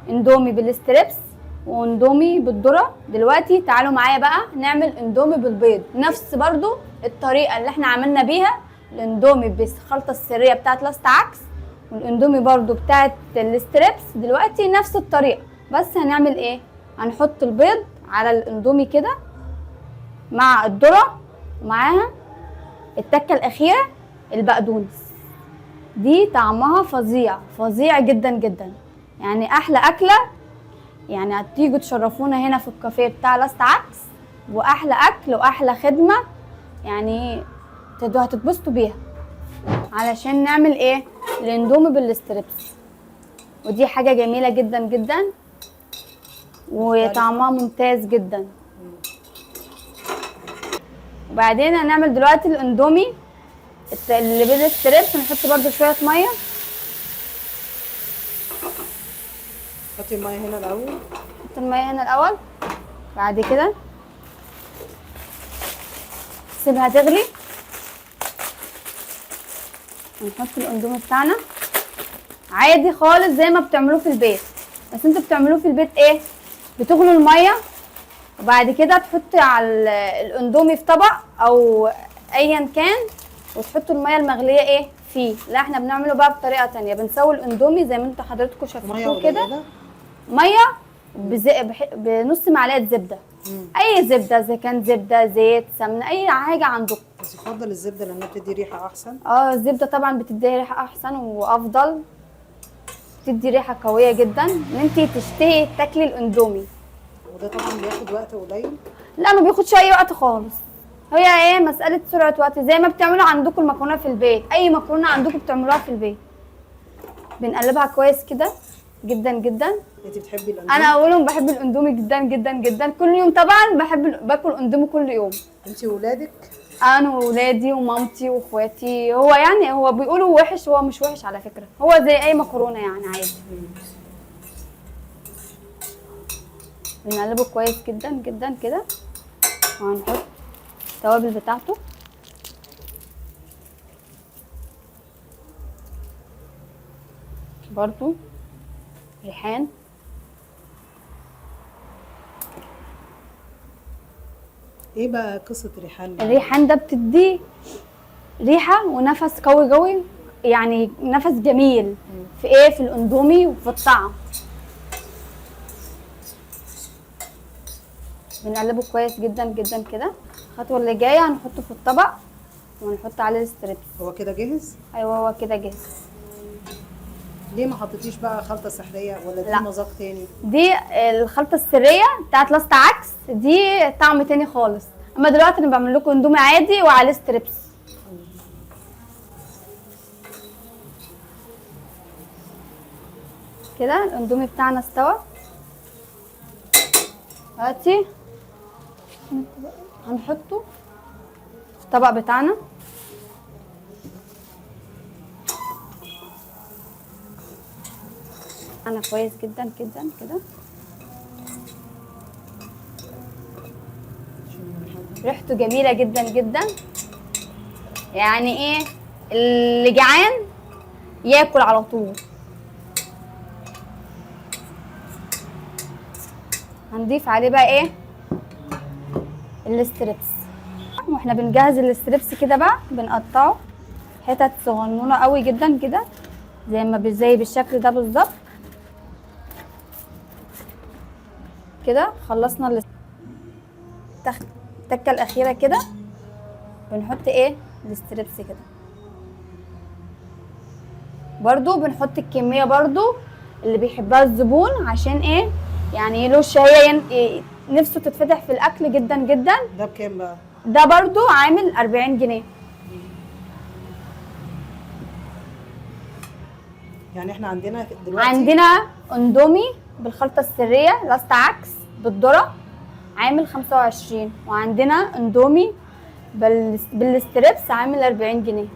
اندومي بالستريبس واندومي بالذره. دلوقتي تعالوا معايا بقى نعمل اندومي بالبيض، نفس برضو الطريقه اللي احنا عملنا بيها الاندومي بالخلطه السريه بتاعت لاست عكس، والاندومي برضو بتاعت الستريبس دلوقتي نفس الطريقه. بس هنعمل ايه؟ هنحط البيض على الاندومي كده مع الذره ومعاها التكه الاخيره البقدونس. دي طعمها فظيع فظيع جدا جدا، يعني احلى اكله. يعني هتيجوا تشرفونا هنا في الكافيه بتاع لاست عكس، واحلى اكل واحلى خدمه، يعني هتتبسطوا بيها. علشان نعمل ايه؟ الاندومي بالستريبس، ودي حاجه جميله جدا جدا وطعمها ممتاز جدا. وبعدين هنعمل دلوقتي الاندومي اللي بالستريبس. نحط برده شويه ميه. حطي الميه هنا الاول. نحط الميه هنا الاول، بعد كده نسيبها تغلي ونحط الاندومي بتاعنا عادي خالص زي ما بتعملوه في البيت. بس انتوا بتعملوه في البيت ايه؟ بتغلوا الميه وبعد كده تحطي على الاندومي في طبق او ايا كان وتحطوا الميه المغليه ايه فيه. لا احنا بنعمله بقى بطريقه تانية، بنسوي الاندومي زي ما انتوا حضراتكم شايفين كده. ميه بنص معلقه زبده. اي زبده، اذا كان زبده زيت سمنه اي حاجه عندكم. بس يفضل الزبده لانها بتدي ريحه احسن. الزبده طبعا بتدي ريحه احسن وافضل، بتدي ريحه قويه جدا ان انت تشتهي تاكلي الاندومي. وده طبعا بياخد وقت قليل. لا ما بياخدش اي وقت خالص، هي ايه مساله سرعه وقت زي ما بتعملوا عندكم المكرونه في البيت. اي مكرونه عندكم بتعملوها في البيت. بنقلبها كويس كده جدا جدا. انت بتحبي الاندومي؟ انا اولهم بحب الاندومي جدا جدا جدا، كل يوم طبعا باكل اندومي كل يوم. انت وولادك؟ انا وولادي ومامتي واخواتي. هو يعني هو بيقولوا وحش، هو مش وحش على فكره، هو زي اي مكرونه يعني عادي. بنقلبه كويس جدا جدا كده، وهنحط التوابل بتاعته. برضو ريحان. ايه بقى قصه ريحان؟ الريحان ده بتديه ريحه ونفس قوي قوي، يعني نفس جميل في ايه؟ في الاندومي وفي الطعم. بنقلبه كويس جدا جدا كده. الخطوه اللي جايه هنحطه في الطبق ونحط عليه الستريبس. هو كده جاهز؟ ايوه هو كده جاهز. ليه ما حطيتيش بقى خلطه سحريه ولا دي مذاق تاني؟ دي الخلطه السريه بتاعت لاست عكس، دي طعم تاني خالص. اما دلوقتي انا بعمل لكم اندومي عادي وعليه ستريبس. كده الاندومي بتاعنا استوى. دلوقتي هنحطه في الطبق بتاعنا. انا كويس جدا جدا كده. ريحته جميله جدا جدا، يعني ايه اللي جعان ياكل على طول. هنضيف عليه بقى ايه؟ الستريبس. واحنا بنجهز الستريبس كده بقى بنقطعه حتت صغنونه قوي جدا كده زي بالشكل ده بالظبط كده. خلصنا التكه الاخيره كده بنحط ايه؟ الستريبس كده. برضو بنحط الكميه برضو اللي بيحبها الزبون، عشان ايه؟ يعني له الشهيه نفسه تتفتح في الاكل جدا جدا. ده بكام بقى؟ ده برضو عامل 40 جنيه. يعني احنا عندنا دلوقتي عندنا اندومي بالخلطه السريه لاست عكس بالذره عامل 25، وعندنا اندومي بالستريبس عامل 40 جنيه.